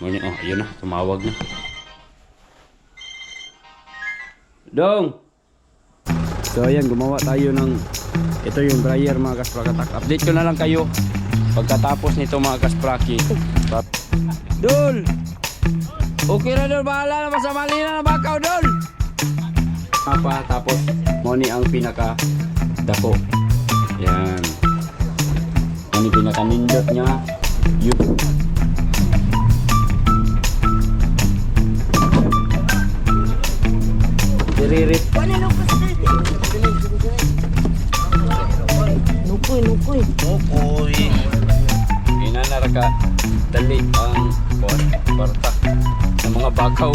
Morning. Oh, ayun na. Tumawag na. Dong! So ayan, gumawa tayo ng ito yung dryer mga kasprakatak. Update ko na lang kayo pagkatapos nito mga kaspraki. Dol! Okay na Dol, bahala na sa mali na bakaw Dol! Tapos moni ang pinaka dako. Yan. Moni pinaka nindot niya. Yun. Diririt. Nukoy. Inanara ka dali ang kwarta ng mga bakaw.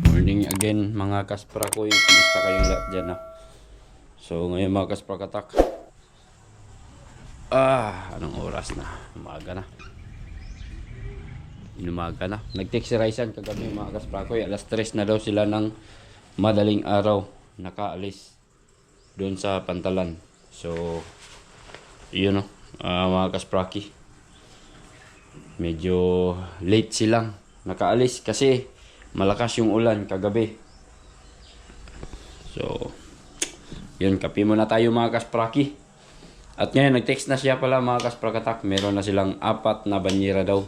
Morning again mga kaspra ko. Kumusta kayong lahat dyan So ngayon mga kaspra katak, anong oras na? Inumaga na. Nag-text si Raisan kagabi mga kaspra ko. Alas 3 na daw sila ng madaling araw nakaalis doon sa Pantalan. So yun mga kaspraki, medyo late silang nakaalis kasi malakas yung ulan kagabi. So yun, kape muna tayo mga kaspraki. At ngayon nag-text na siya pala mga kasprakatak, meron na silang 4 na banyera daw.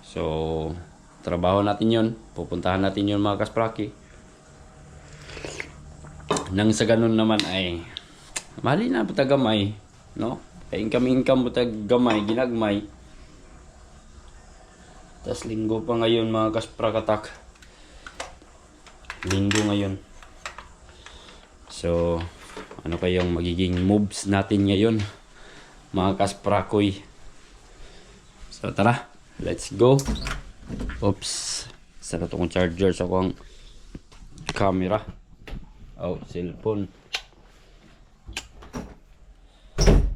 So trabaho natin yun, pupuntahan natin yun mga kaspraki. Nang sa ganun naman ay mali na patagamay, no? Ay income patagamay, ginagmay. Tas linggo pa ngayon mga kasprakatak. Linggo ngayon. So ano kayong magiging moves natin ngayon mga kasprakoy? So tara, let's go. Oops, sara to kong charger sa kong camera. Cellphone.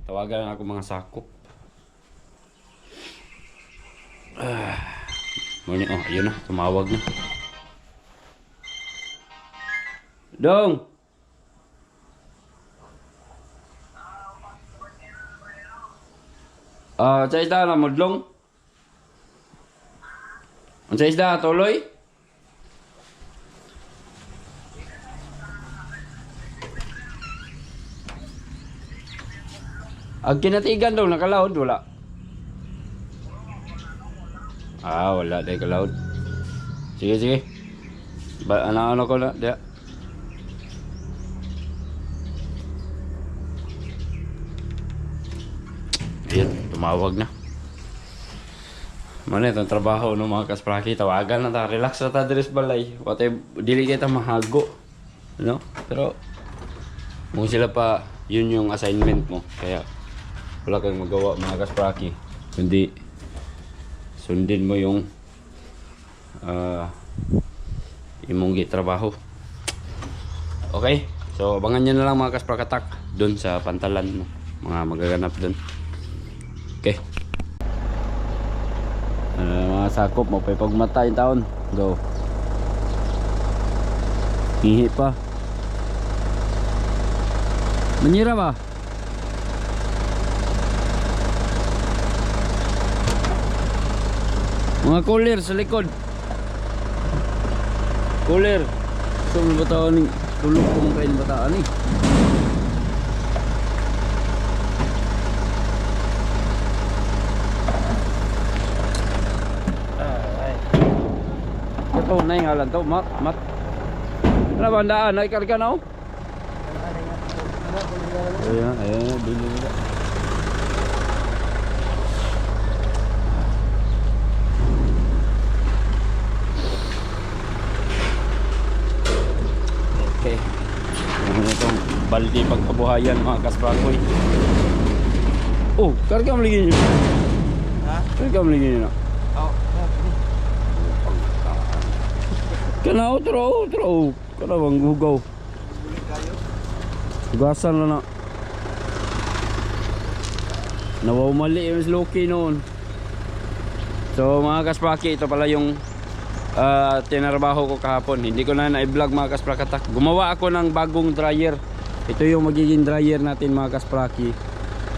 Tawagan ako mga sakop. Morning. Oh, ayun na, tumawag na. Dong! Sa isda na modlong? Sa isda tuloy? Ang kinatigan daw nakalaod wala. Wala dahil kalaod. Sige. Ano ko na dia. Ayan, tumawag na. Mana itong trabaho no mga kaspraki, tawagan na ta, relax na ta deres balay. Watay dili kita mahago, no? Pero kung sila pa yun yung assignment mo, kaya wala kang magawa mga kaspraki, kundi sundin mo yung imong gitrabaho. Okay, so abangan nyo na lang mga kasprakatak doon sa Pantalan mo, mga magaganap doon. Okay, mga sakop mo pa pagmata yung taon. Go. Ihi pa. Menyira ba? Mga cooler sa likod. Cooler. So may bataan ni tulog kong kain bataan ni. Ito na yung halan to. Mat. Ano ba ang daan? Naikarga na o? Ayan. Bili nila. Okay. Ano itong baldi pagkabuhayan mga kasprakoy. Karga mo lagi nyo. Ha? Karga mo lagi nyo na. Kana outro. Kana bang hugaw. Hugasan na na. Nawawmali yung sloki noon. So mga kaspraki, ito pala yung tinarabaho ko kahapon. Hindi ko na na-vlog mga kasprakatak. Gumawa ako ng bagong dryer. Ito yung magiging dryer natin mga kaspraki.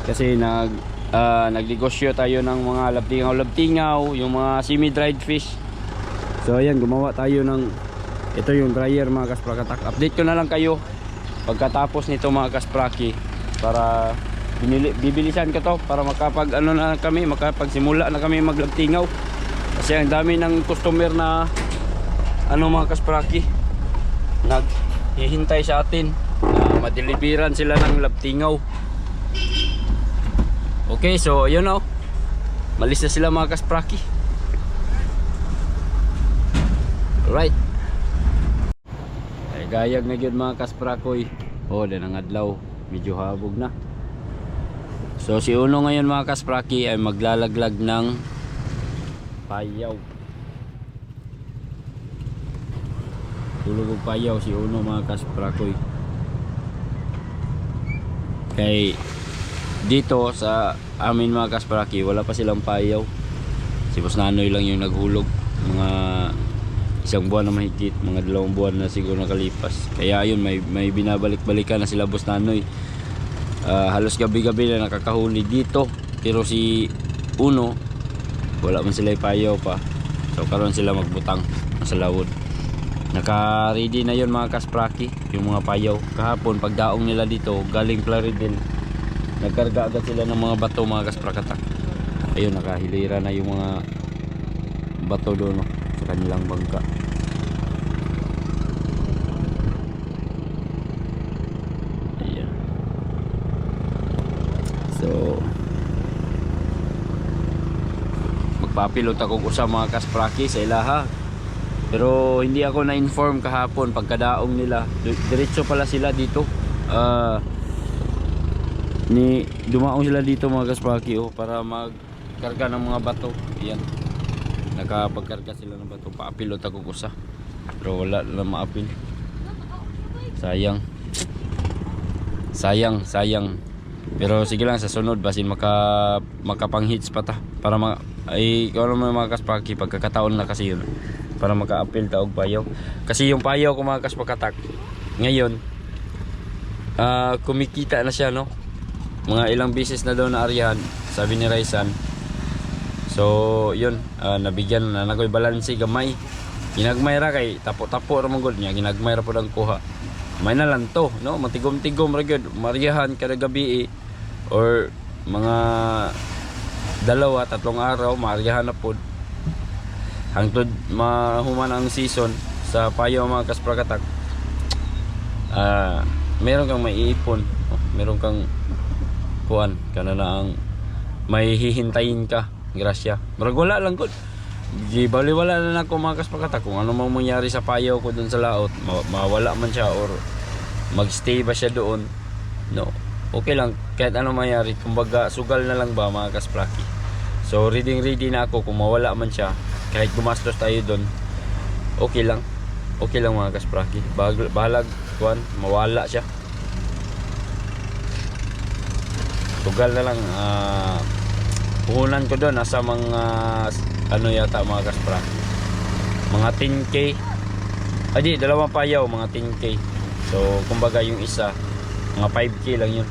Kasi nagnegosyo tayo ng mga labtingaw, yung mga semi-dried fish. So ayan, gumawa tayo ng ito yung dryer mga kasprakatak. Update ko na lang kayo pagkatapos nito mga kaspraki para bibilisan ko to para makapag makapagsimula na kami maglabtingaw. Kasi ang dami ng customer na mga kaspraki naghihintay sa atin na madeliveran sila ng labtingaw. Okay, so ayun o, malis na sila mga kaspraki. Alright, ay gayag na yun mga kasprakoy. Dan ang adlaw, medyo habog na. So si Uno ngayon mga kaspraki ay maglalaglag ng payaw. Tulog og payaw si Uno mga kasprakoy. Kay dito sa amin mga kaspraki wala pa silang payaw. Si Boss Nanoy lang yung naghulog. Mga isang buwan na mahigit, mga 2 buwan na siguro nakalipas. Kaya ayun, may binabalik-balikan na sila Boss Nanoy. Halos gabi-gabi na nakakahuli dito. Pero si Uno wala man sila ipayaw pa. So karon sila magbutang sa lawod. Naka-ready na yun mga kaspraki, yung mga payaw. Kahapon pagdaong nila dito galing Plaridel, nagkarga agad sila ng mga bato mga kasprakatak. Ayun, nakahilira na yung mga bato doon sa kanilang bangka. Ayan. So magpapilot ako sa mga kaspraki sa ilaha. Pero hindi ako na-inform kahapon pagkadaong nila. Diretso pala sila dito. Dumaong sila dito mga kaspraki para magkarga ng mga bato. Ayan. Nakapagkarga sila ng bato. Paapilot ako kusa. Pero wala na maapil. Sayang. Pero sige lang, sa sunod basin makapang-hits pa ta. Para ikaw naman mga kaspraki, pagkakataon na kasi yun. Para maka-apil taog payaw. Kasi yung payaw ko mga kasprakatak ngayon, kumikita na siya, no? Mga ilang beses na daw na aryahan, sabi ni Raisan. So yun, nabigyan na nakoy balansi gamay. Ginagmayra kay tapo-tapo ra mangod niya, ginagmayra pod ang kuha. May na lang to, no? Matigom-tigom ra gyud, mariyahan kada gabi or mga 2-3 araw mariyahan na pod. Hangtod mahuman ang season sa payaw mga kasprakatak. Meron kang maiipon, meron kang kuan kana na ang may hihintayin ka, grasya. Murag wala lang gud. Gibaliwala na nako mga kasprakatak kung ano mang mangyari sa payaw ko dun sa laot, mawala man siya or magstay ba siya doon. No. Okay lang kahit ano mangyari, kumbaga sugal na lang ba mga kaspraki. So ready na ako kung mawala man siya. Kahit gumastos tayo doon, okay lang mga kaspraki. Bahalag kuan, mawala siya. Tugal na lang. Puhunan ko doon nasa mga yata mga kaspraki, mga 10k. Dalawang payaw mga 10k. So kumbaga yung isa mga 5k lang yun.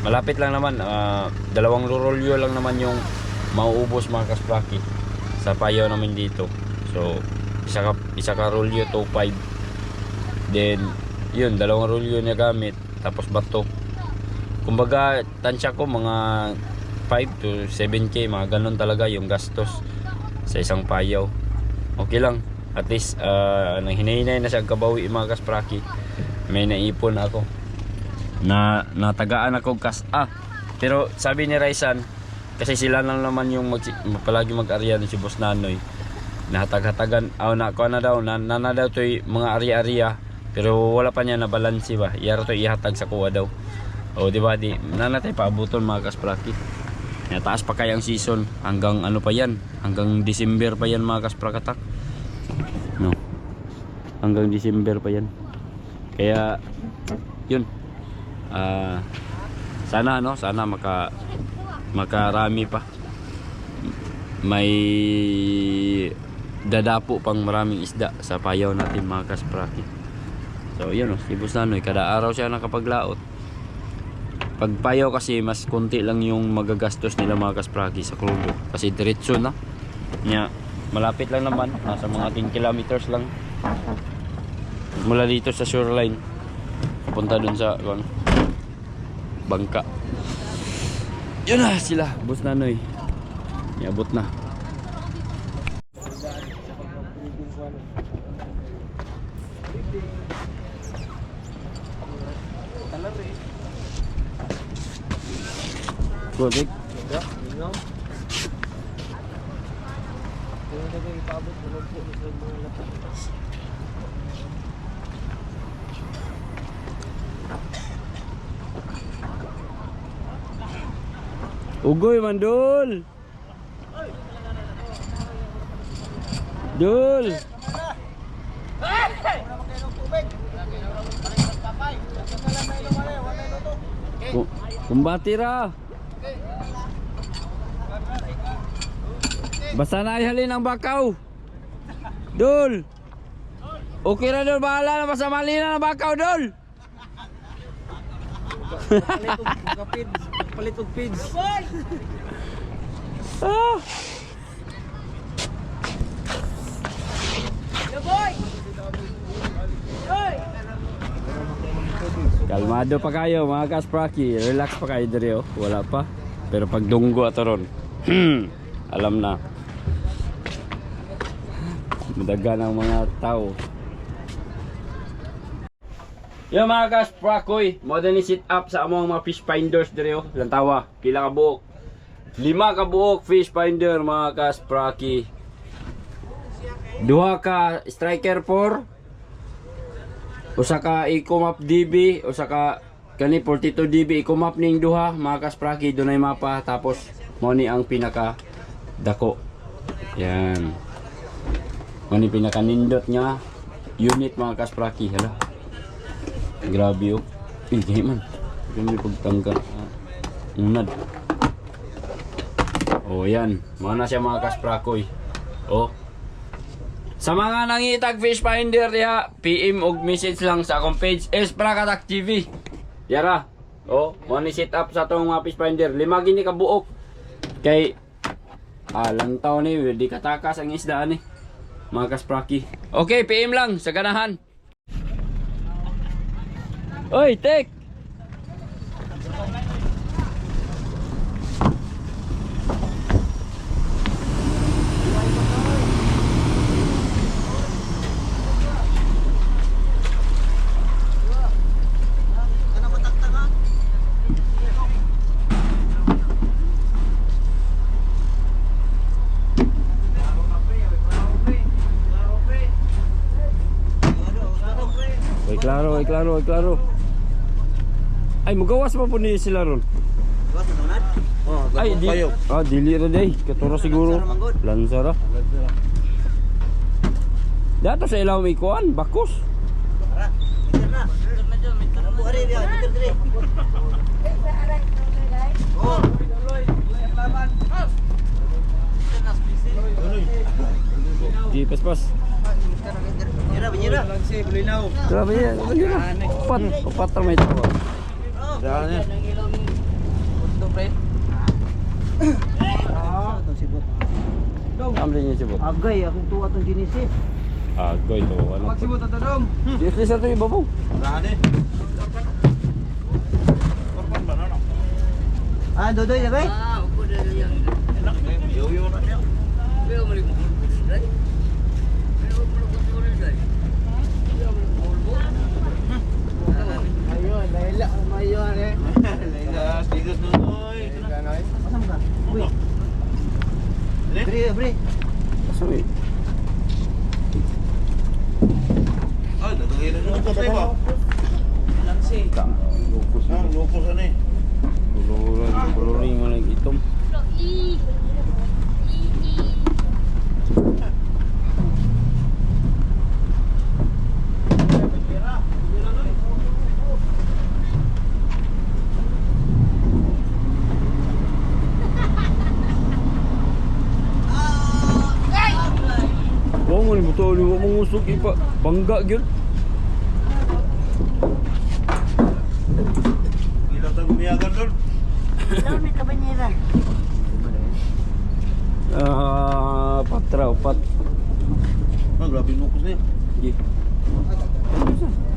Malapit lang naman. 2 rolyo lang naman yung mauubos mga kaspraki sa payaw namin dito. So isa ka rolyo 2.5. Then yun, 2 rolyo niya gamit, tapos bato. Kumbaga tansya ko mga 5 to 7k, mga ganun talaga yung gastos sa isang payaw. Okay lang, at least nang hinahinay na siya kabawi mga kaspraki. May naipon ako na natagaan ako pero sabi ni Raisan, kasi sila lang naman yung palagi mag-arya si Boss Nanoy. Nahatag-hatagan, na daw to mga arya-arya, pero wala pa niya na balansi ba. Iyara to ihatag sa kuha daw. O di ba nanatay paabuton mga kaspraki. Taas pa kaya ang season hanggang pa yan, hanggang December pa yan mga kasprakatak. No. Hanggang December pa yan. Kaya yun. Sana makarami pa. May dadapo pang maraming isda sa payaw natin mga kaspraki. So yun si Boss Nanoy, kada araw siya nakapaglaot. Pag payaw kasi mas konti lang yung magagastos nila mga kaspraki sa krudo kasi diretso na nya, malapit lang naman, nasa mga 10 kilometers lang mula dito sa shoreline papunta dun sa bangka. Yun na sila Boss Nanoy, iabot na. Good. Ugoy mandul. Dul. Kumbati ra. Basta na ihalin ang bakaw. Dul. Okay na Dul, bahala na, basta mali na ng bakaw Dul. Palit og pids. Ah. Kalmado pa kayo mga kaspraki, relax pa kayo diri oh. Wala pa. Pero pag dunggo ato ron, alam na. Madagan ang mga tao. Yo mga kasprakoy, mo din sit up sa among mga fish finders diri oh. Lantawa, pila ka buok? 5 ka buok fish finder mga kaspraki. 2 ka striker 4. Usa ka Ecomap DB, usa ka kani 42 DB Ecomap ning duha mga kaspraki, dunay mapa tapos mo ni ang pinaka dako. Yan. Mo ni pinaka nindot nga unit mga kaspraki, hala. Grabe oh. Gay man. Gami pagtangka. Unad. Oh yan. Mana siya mga kasprakoy. Oh. Sa mga nangitag fish finder diha, PM og message lang sa akong page Sprakatak TV. Yara. Oh, mo ni set up sa tong mga fish finder. 5 gini ka buok. Kay lantaw ni di katakas ang isda ni. Mga kaspraki. Okay, PM lang sa ganahan. Oy, tek! Oy, klaro. Ay, magawas pa po ni sila ron. Ay, dili ra day. Katura siguro. Lansara. Dato sa ilaw may kuan, bakos. Di pas. Banyira. Grabe yan. Upat na may tawa. Daan yan. Amli niya sibot. Agay, akong tuwa itong ginisip. Agoy to. Magsibot at adong. Yes, lisa to yung babaw. Daan eh. Korban ba na? Ah, Dodoy na ba? Upo na yan. Yo na niya. Pero mali mo. Ayun eh. Laila, stigas noy. Masam ka? Uy. Bre. Kasama eh. Ay, dadagay na lupos na ba? Langsi. Lupos na. Lupos na eh. Kuluring mo lang itom. musog ipa bangga gyud. Ilang tayo gumiyagan doon. Ilaw na kabanyera. Patra upat. Ah, grabe yung nukos na yan. Gi.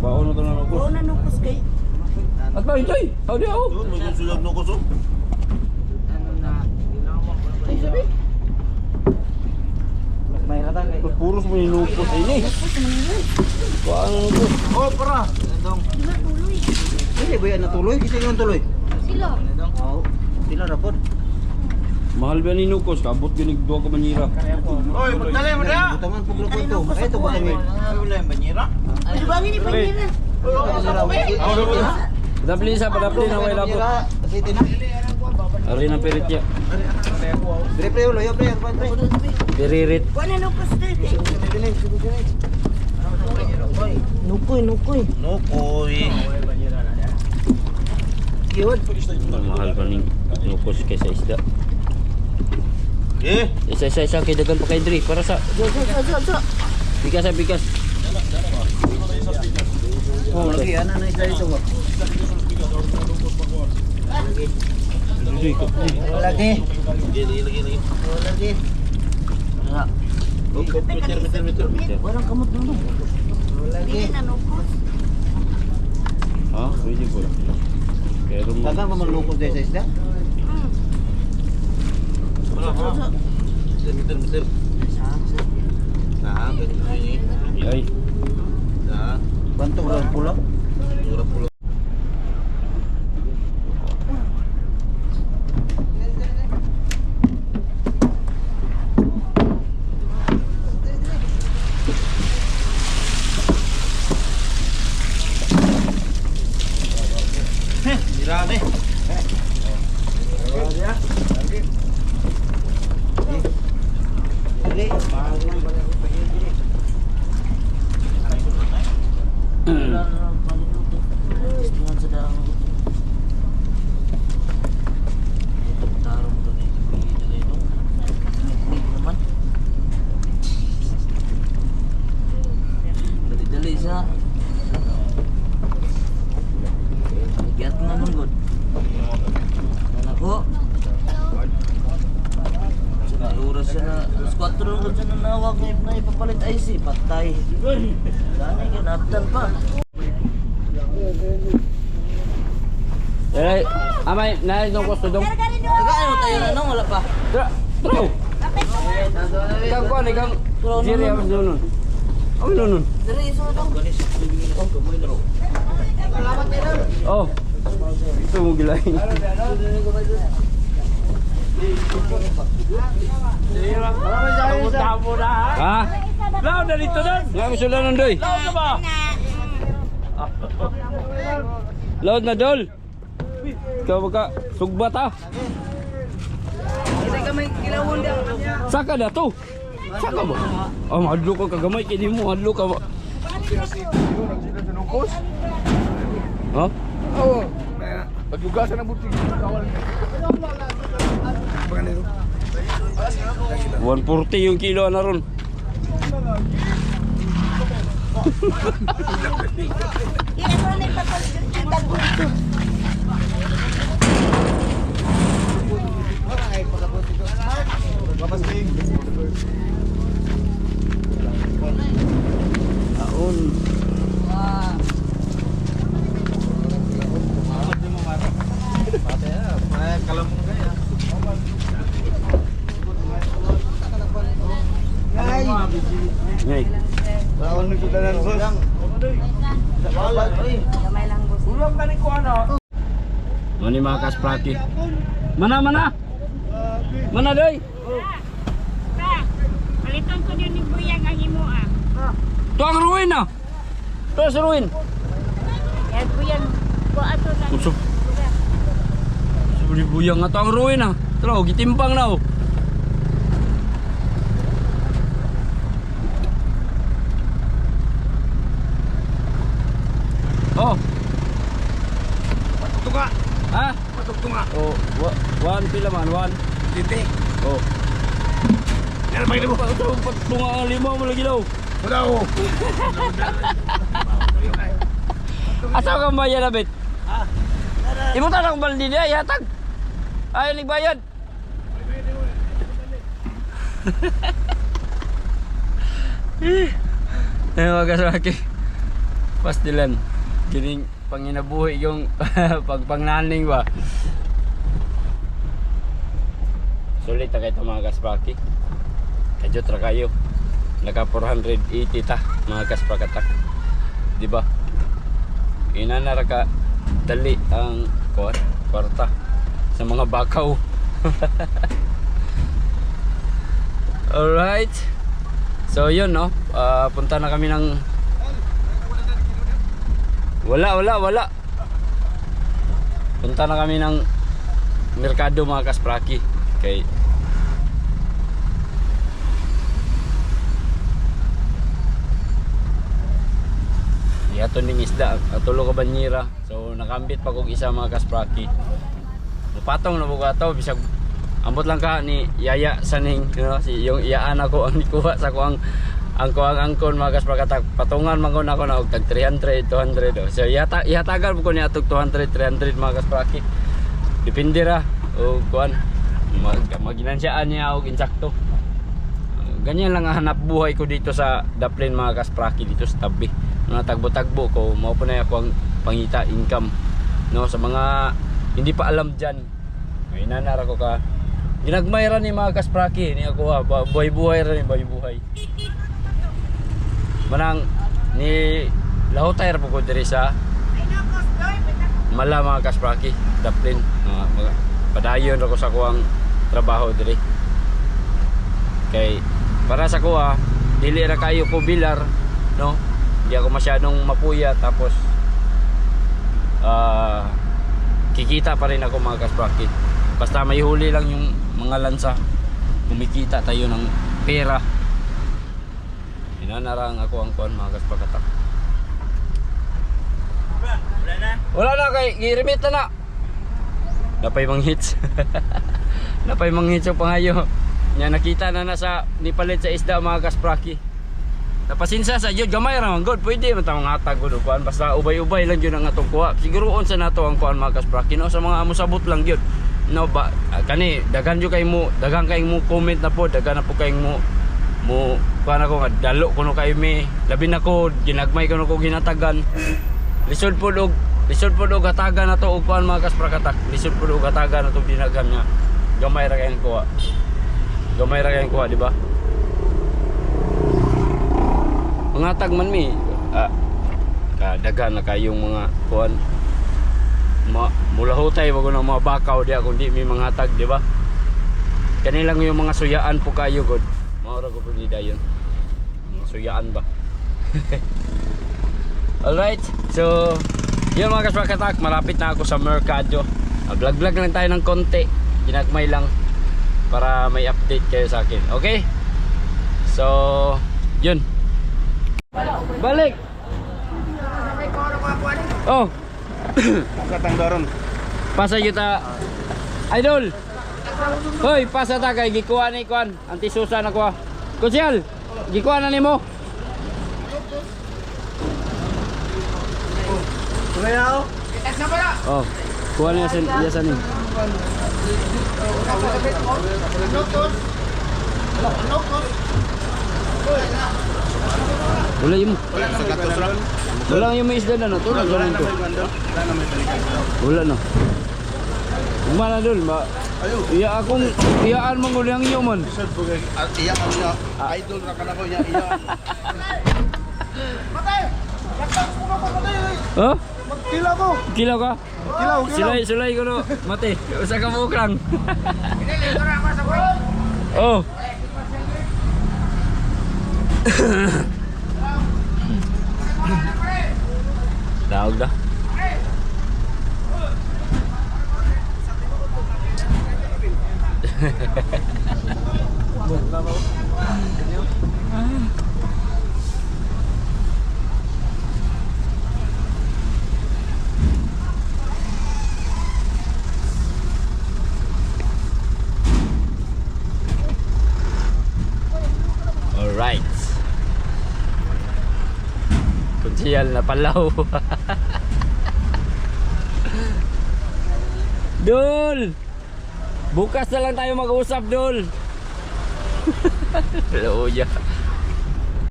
Baon na to na ako. Oo na nukos kay. At ba hintoy? Howdy ako. Doon, may gusulag nukos oh. Ay sabi. May rata kay. Puros mo inupos ini. Kuan mo. Oh, para. Dong. Di ba tuloy? Dili ba yan natuloy? Kita yung tuloy. Sila. Oo. Sila rapod. Mahal ba ni nukos kabot ginig duwa ka manira. Oy, magdali mo na! Butangan pag rapod to. Ay, ito butangin. Ay, wala yung banyera. Di ba ni banyera? Dapli sa padapli na way labot. City na. Ari na piritya. Pre pre ulo, yo pre, pre. Piririt. Kuha na nukos dito. Nukoy, nukoy. Nukoy. Yun. Mahal pa ning nukos kaysa isda. Eh, Isa kay dagan pa kay Dre para sa bigas sa bigas. Oh, lagi ana na isa dito. Lagi. lagi. Lagi. Meter. Walang kamot dulu. Lagi. Pili na nukos. Ha? Pwede po. Pero mo. Dagang pa manlukod sa isda. Meter. Nah, ganito ini. Ay. Nah, Bantu ulang pulang. murah puluh. Dirame. Dili. Dali-dali sa Giat na nung good. Yan ako. Sa oras siya na alas 4 nung good siya na nawag na ipapalit IC. Patay. Dami ka naptan pa. Ay, amay na nukos to dong. Tagaan mo tayo na nung wala pa. Bro. Kang kuan kang Jerry ang dunun. Ang dunun. Dali iso na dong. Oh. Ito mo gilahin. Ha? Laon na dito doon. Nga mo sila nun doy. Laon na ba? Laon na dol. Ikaw baka sugbat ha. Hindi ka may kilawon din. Saka na to. Saka ba? Oh, madlo ka kagamay kini mo, madlo ka ba? Ha? Oo. Paglugasan ng butik awal. 140 yung kilo na ron. Kaya mo na ipapagkitag mo ito. Aon. Ngay. Lawan ni kudanan boss. Gamay lang boss. Ano mga kaspraki? Mana? Mana doy? Palitan ko din ni Buyang ang imo ah. To ang ruin na. To sa ruin. Kaya Buyang ko ato lang. Usop. Sabuli buyang nga to ang ruin na. Tara, gitimpang na oh. Oh. Tunga. Ha? Tunga. Oh, one pila man, one. Titi. Oh. Yan ba mo? Ito, tunga ang lima mo lagi daw. Wala ako. Asa ka bayad abit? Imutan akong baldi niya, yatag. Ay, nagbayad. Ay, mga kaswaki. Pastilan. Kining panginabuhi yung pagpangnaning ba. Sulit na kayo mga kaswaki. Kajot ra kayo. Naka 480 ta mga kaspakatak. Diba? Inanara ka dali ang kwarta sa mga bakaw. Alright. So yun no, punta na kami ng wala. Punta na kami ng merkado mga kaspraki. Okay. Yato ning isda, atulo ka banyera. So nakambit pa kog isa mga kaspraki. Mupatong na buka to bisag ambot lang ka ni Yaya saning si yung iyaan ako ang nikuha sa ko ang angkon mga kasprakatak. Patungan man ko na ako na og tag 300, 200. So ihatagan ko ni atog 200, 300 mga kaspraki. Depende ra o kuan maginansyaan niya og insakto. Ganyan lang ang hanap buhay ko dito sa Daplin mga kaspraki dito sa tabi. Mga tagbo-tagbo ko mao po na ako ang pangita income no sa mga hindi pa alam diyan. May nanara ko ka ginagmay ra ni mga kaspraki ni ako buhay-buhay ra ni buhay. Manang ni lahutay ra po ko diri sa Mala mga kaspraki Daplin. Padayon ra ko sa kuang trabaho diri. Kay para sa kuha dili ra kayo ko bilar no. Hindi ako masyadong mapuya tapos kikita pa rin ako mga kaspraki. Basta may huli lang yung mga lansa, kumikita tayo ng pera. Inanarang ako ang kuan mga kasprakatak. Wala na kay girimit na. Napay mang hits. Napay mang hits yung pangayo. Nya nakita na sa nipalit sa isda mga kaspraki. Napasinsa sa jud gamay ra man god pwede man ta mangatag gud kuan basta ubay-ubay lang jud ang atong kuha. Siguro unsa nato ang kuan mga kaspraki no sa mga musabot lang jud. No ba kani dagan jud kay mo dagan kay mo comment na po dagan na po kay mo kuan ako nga dalo kuno kay me labi na ko ginagmay kuno ko ginatagan. Lisod pod og hatagan na to og kuan mga kasprakatak. Lisod pod og hatagan na to dinagan nga gamay ra kay kuha. Gamay ra kay kuha di ba? Mga tagman mi kadagan na kayong mga kuan mula hutay wag na mga bakaw diya kundi may mga tag di ba kanilang yung mga suyaan po kayo god maura ko po di dayon mga suyaan ba. Alright so yun mga kasprakatak malapit na ako sa merkado. Vlog lang tayo ng konti ginagmay lang para may update kayo sa akin. Okay so yun balik. Oh. Katang doron. Pasa yuta. Idol. Hoy, pasa ta kay gikuha ni kuan. Antisusa na ko. Kusyal. Gikuha na nimo. Kuya ako. Oh. Kuha niya sa ni. Wala yung wala yung may isda na no, tulad ganun to. Wala no. Mana dul ba? Iya akong iyaan mangulang iyo man. Iya kami na idol na kana ko iya. Ha? Kila ko. Kilaw ka? Kilaw. Sulay ko no, mate. Usa ka mukrang. Oh. Daog dah. Alright. napalaw. Dul! Bukas na lang tayo mag-usap, Dul. Luya.